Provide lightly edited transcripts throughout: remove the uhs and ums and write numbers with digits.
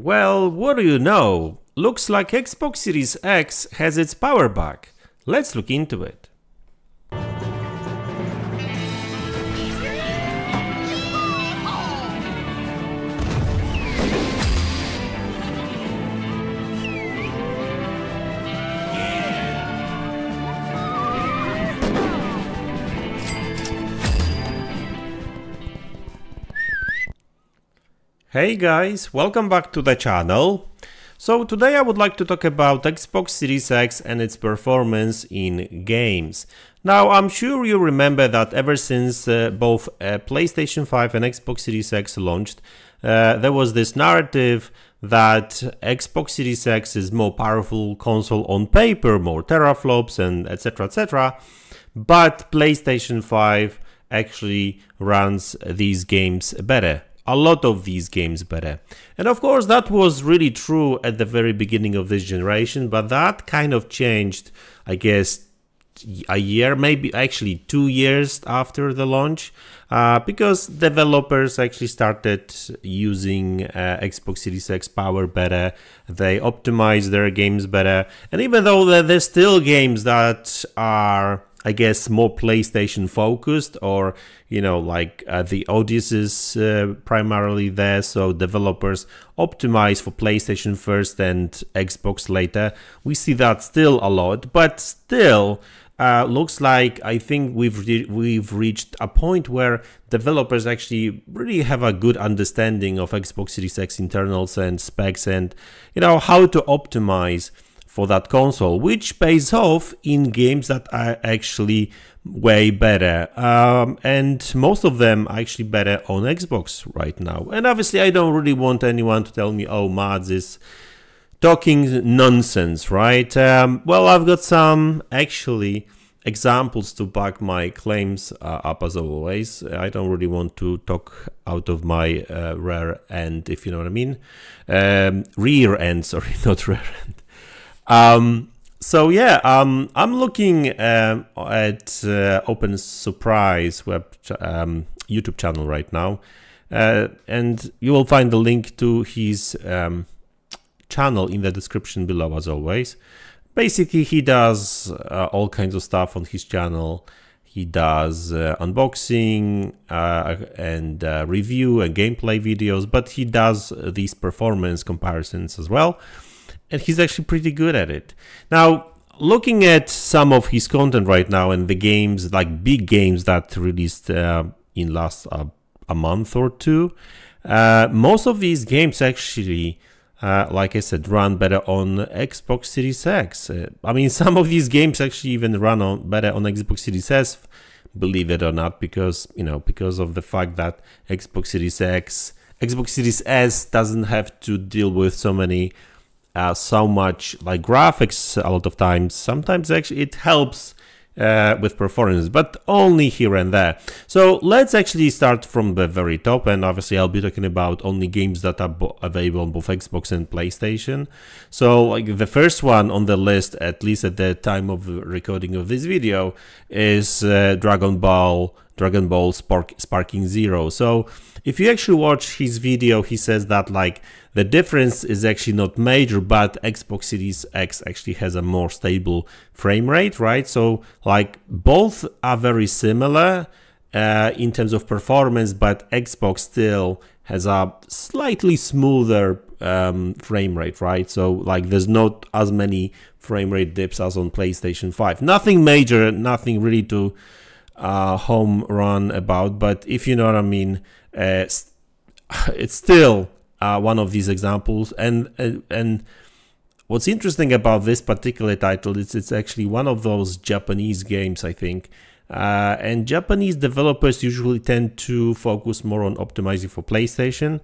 Well, what do you know? Looks like Xbox Series X has its power back. Let's look into it. Hey guys, welcome back to the channel. So today I would like to talk about Xbox Series X and its performance in games. Now I'm sure you remember that ever since both PlayStation 5 and Xbox Series X launched, there was this narrative that Xbox Series X is more powerful console on paper, more teraflops and etc, but PlayStation 5 actually runs these games better. A lot of these games better. And of course that was really true at the very beginning of this generation, but that kind of changed, I guess, a year, maybe actually 2 years after the launch, because developers actually started using Xbox Series X power better, they optimized their games better, and even though there's still games that are, I guess, more PlayStation focused, or you know, like the audience is primarily there, so developers optimize for PlayStation first and Xbox later. We see that still a lot, but still looks like I think we've reached a point where developers actually really have a good understanding of Xbox Series X internals and specs, and you know how to optimize for that console, which pays off in games that are actually way better, and most of them are actually better on Xbox right now. And obviously I don't really want anyone to tell me, oh, Mads is talking nonsense, right? Well, I've got some actually examples to back my claims up, as always. I don't really want to talk out of my rear end, if you know what I mean. Rear end, sorry, not rear end. So yeah, I'm looking at Open Surprise YouTube channel right now, and you will find the link to his channel in the description below, as always. Basically, he does all kinds of stuff on his channel. He does unboxing and review and gameplay videos, but he does these performance comparisons as well. And he's actually pretty good at it. Now, looking at some of his content right now and the games, like big games that released in last a month or two, most of these games actually, like I said, run better on Xbox Series X. I mean, some of these games actually even run better on Xbox Series S, believe it or not, because you know, because of the fact that Xbox Series S doesn't have to deal with so much like graphics a lot of times. Sometimes actually it helps with performance, but only here and there. So let's actually start from the very top, and obviously I'll be talking about only games that are available on both Xbox and PlayStation. So like the first one on the list, at least at the time of recording of this video, is Dragon Ball Sparking Zero. So if you actually watch his video, he says that like the difference is actually not major, but Xbox Series X actually has a more stable frame rate, right? So like both are very similar in terms of performance, but Xbox still has a slightly smoother frame rate, right? So like there's not as many frame rate dips as on PlayStation 5. Nothing major, nothing really to home run about, but if you know what I mean, it's still one of these examples. And what's interesting about this particular title is it's actually one of those Japanese games, I think, and Japanese developers usually tend to focus more on optimizing for PlayStation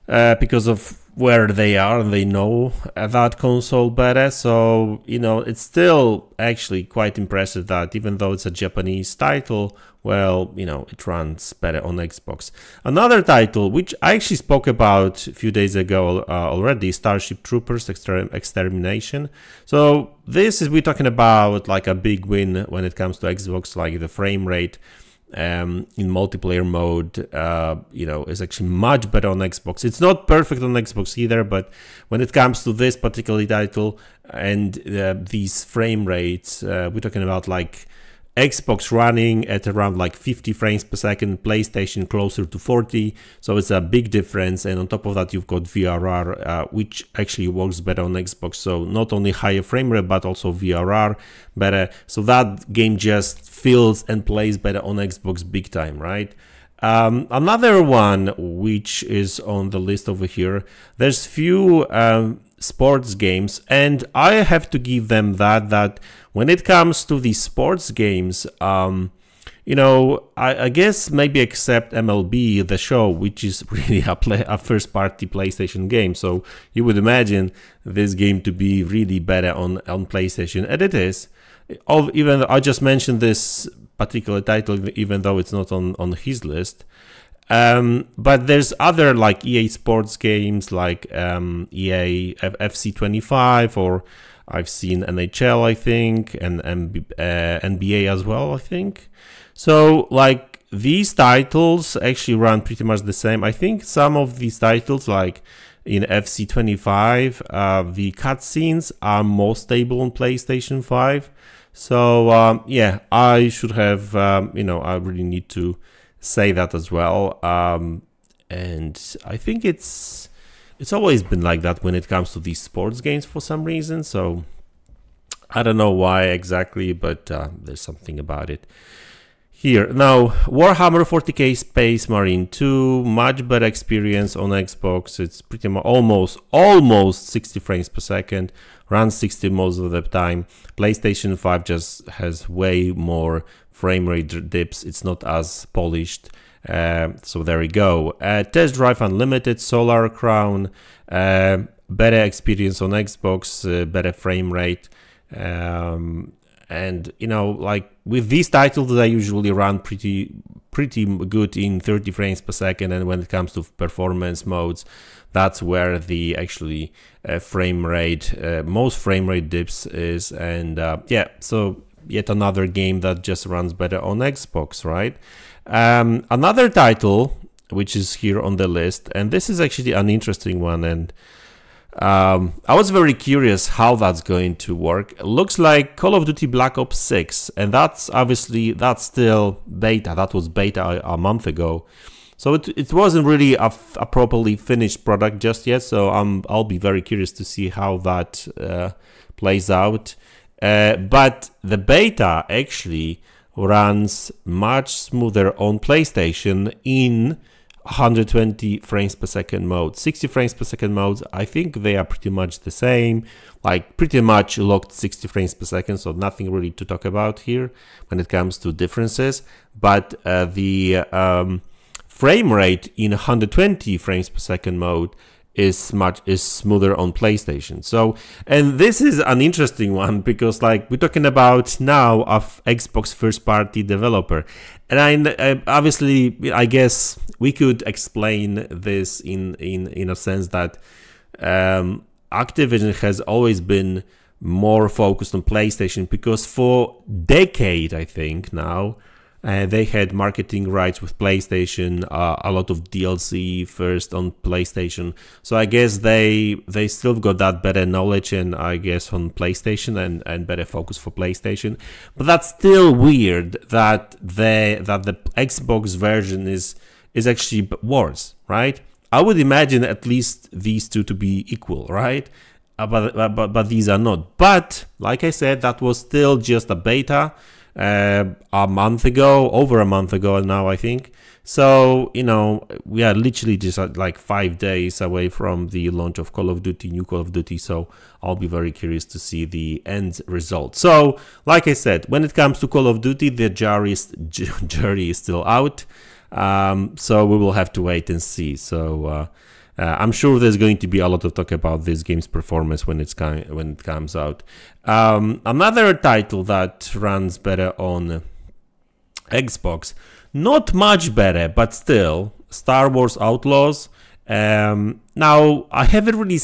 because of where they are, and they know that console better. So you know, it's still actually quite impressive that even though it's a Japanese title, well, you know, it runs better on Xbox. Another title which I actually spoke about a few days ago already, Starship Troopers Extermination. So this is, we're talking about like a big win when it comes to Xbox, like the frame rate in multiplayer mode, is actually much better on Xbox. It's not perfect on Xbox either, but when it comes to this particular title and these frame rates, we're talking about like Xbox running at around like 50 frames per second, PlayStation closer to 40, so it's a big difference. And on top of that, you've got VRR, which actually works better on Xbox, so not only higher frame rate but also VRR better, so that game just feels and plays better on Xbox big time, right? Another one which is on the list over here, there's few sports games, and I have to give them that when it comes to the sports games, I guess maybe except MLB The Show, which is really a first-party PlayStation game, so you would imagine this game to be really better on PlayStation, and it is. Even I just mentioned this particular title, even though it's not on his list. But there's other like EA Sports games like EA FC 25, or I've seen NHL, I think, and NBA as well, I think. So like these titles actually run pretty much the same. I think some of these titles, like in FC 25, the cutscenes are more stable on PlayStation 5. So yeah, I should have, I really need to say that as well. And I think it's always been like that when it comes to these sports games for some reason. So I don't know why exactly, but there's something about it. Here now, Warhammer 40k Space Marine 2, much better experience on Xbox. It's pretty much almost 60 frames per second, runs 60 most of the time. PlayStation 5 just has way more frame rate dips. It's not as polished. So there we go. Test Drive Unlimited, Solar Crown, better experience on Xbox, better frame rate. And like with these titles, they usually run pretty good in 30 frames per second, and when it comes to performance modes, that's where the actually frame rate, most frame rate dips is. And yeah, so yet another game that just runs better on Xbox, right? Another title which is here on the list, and this is actually an interesting one, and I was very curious how that's going to work. It looks like Call of Duty Black Ops 6, and that's still beta. That was beta a month ago, so it wasn't really a properly finished product just yet. So I'll be very curious to see how that plays out. But the beta actually runs much smoother on PlayStation in 120 frames per second mode. 60 frames per second modes, I think they are pretty much the same, like pretty much locked 60 frames per second, so nothing really to talk about here when it comes to differences. But the frame rate in 120 frames per second mode is smoother on PlayStation. So, and this is an interesting one because like we're talking about now of Xbox first party developer, and I obviously I guess we could explain this in a sense that Activision has always been more focused on PlayStation because for decade I think now they had marketing rights with PlayStation, a lot of DLC first on PlayStation. So I guess they still got that better knowledge, and I guess on PlayStation and better focus for PlayStation. But that's still weird that the Xbox version is actually worse, right? I would imagine at least these two to be equal, right? But these are not. But like I said, that was still just a beta. A month ago, over a month ago now, I think. So, we are literally just like 5 days away from the launch of Call of Duty, new Call of Duty. So I'll be very curious to see the end result. So, like I said, when it comes to Call of Duty, the jury is still out. So we will have to wait and see. So, I'm sure there's going to be a lot of talk about this game's performance when it comes out. Another title that runs better on Xbox, not much better, but still, Star Wars Outlaws. Now, I haven't really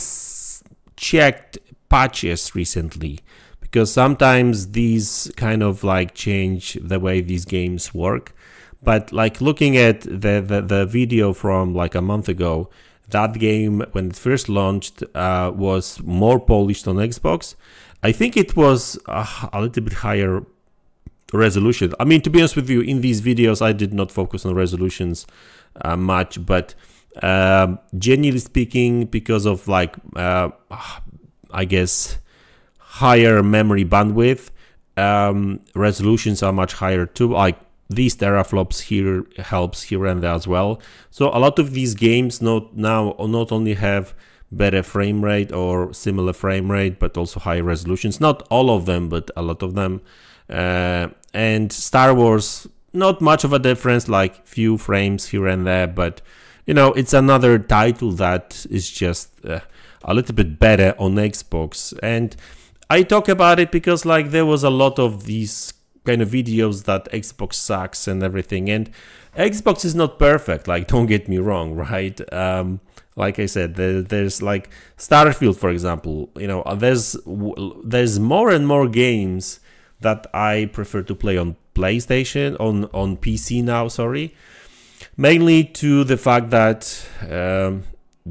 checked patches recently because sometimes these kind of like change the way these games work. But like looking at the video from like a month ago, that game when it first launched was more polished on Xbox. I think it was a little bit higher resolution. I mean, to be honest with you, in these videos I did not focus on resolutions much, but generally speaking, because of like I guess higher memory bandwidth, resolutions are much higher too. Like these teraflops here helps here and there as well. So a lot of these games not only have better frame rate or similar frame rate, but also higher resolutions. Not all of them, but a lot of them. And Star Wars, not much of a difference, like few frames here and there, but you know, it's another title that is just a little bit better on Xbox. And I talk about it because like there was a lot of these kind of videos that Xbox sucks and everything, and Xbox is not perfect, like don't get me wrong, right? Like I said, there's like Starfield, for example, you know, there's more and more games that I prefer to play on PlayStation, on PC now, sorry, mainly to the fact that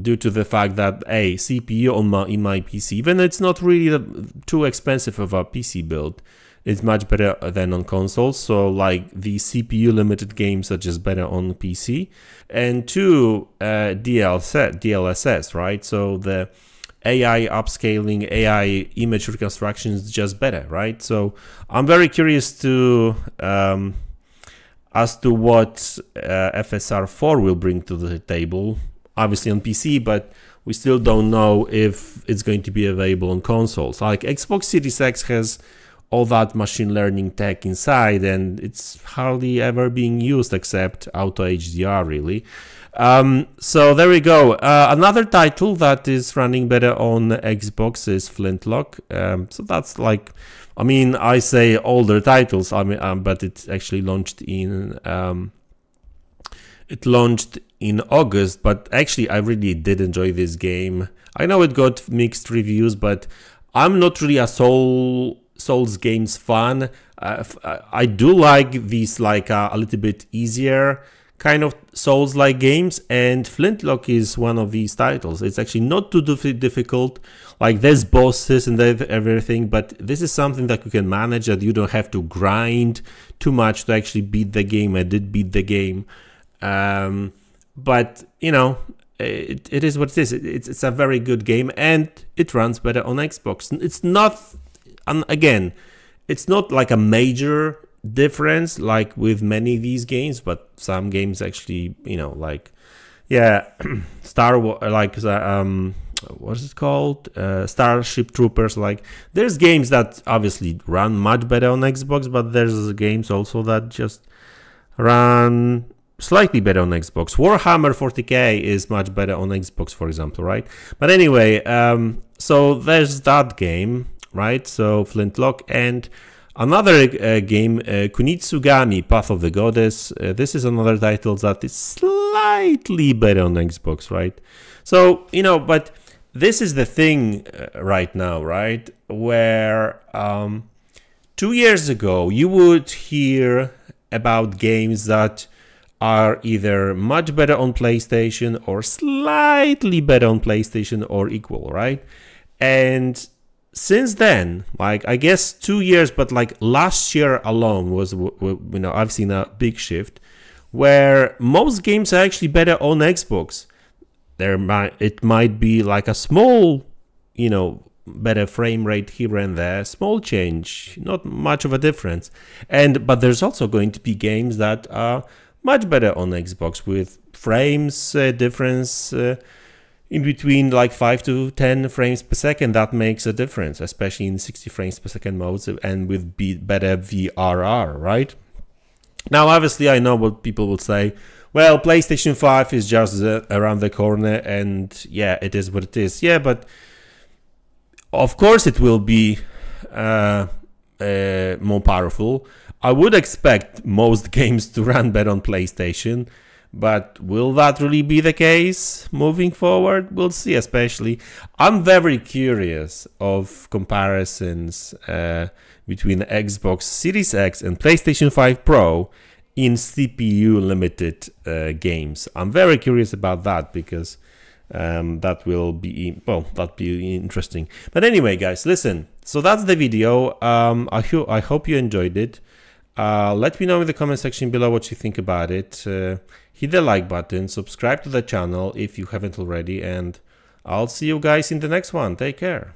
due to the fact that a CPU in my PC, even it's not really too expensive of a PC build, it's much better than on consoles. So like the CPU limited games are just better on PC. And two, DLSS, right? So the AI upscaling, AI image reconstruction is just better, right? So I'm very curious to as to what FSR 4 will bring to the table, obviously on PC, but we still don't know if it's going to be available on consoles. Like Xbox Series X has all that machine learning tech inside, and it's hardly ever being used except Auto HDR, really. So there we go. Another title that is running better on Xbox is Flintlock. So that's like, I mean, I say older titles, I mean, but it actually launched in August. But actually, I really did enjoy this game. I know it got mixed reviews, but I'm not really a Souls games fan. I do like these like a little bit easier kind of Souls-like games, and Flintlock is one of these titles. It's actually not too difficult. Like there's bosses and everything, but this is something that you can manage, that you don't have to grind too much to actually beat the game. I did beat the game, but you know, it is what it is. It's a very good game, and it runs better on Xbox. It's not, and again, it's not like a major difference like with many of these games, but some games actually, you know, like, yeah, Star Wars, like what is it called, Starship Troopers, like there's games that obviously run much better on Xbox, but there's games also that just run slightly better on Xbox. Warhammer 40k is much better on Xbox, for example, right? But anyway, so there's that game, right? So Flintlock, and another game, Kunitsugami, Path of the Goddess. This is another title that is slightly better on Xbox, right? So, you know, but this is the thing right now, right? Where 2 years ago, you would hear about games that are either much better on PlayStation or slightly better on PlayStation or equal, right? And since then, like I guess 2 years, but like last year alone was, you know, I've seen a big shift where most games are actually better on Xbox. It might be like a small, you know, better frame rate here and there, small change, not much of a difference. But there's also going to be games that are much better on Xbox with frames difference in between like 5 to 10 frames per second. That makes a difference, especially in 60 frames per second modes and with better VRR, right? Now, obviously, I know what people will say. Well, PlayStation 5 is just around the corner, and yeah, it is what it is. Yeah, but of course it will be more powerful. I would expect most games to run better on PlayStation, but will that really be the case moving forward? We'll see, especially. I'm very curious of comparisons between Xbox Series X and PlayStation 5 Pro in CPU limited games. I'm very curious about that because that will be, well, that'd be interesting. But anyway, guys, listen, so that's the video. I hope you enjoyed it. Let me know in the comment section below what you think about it. Hit the like button, subscribe to the channel if you haven't already, and I'll see you guys in the next one. Take care.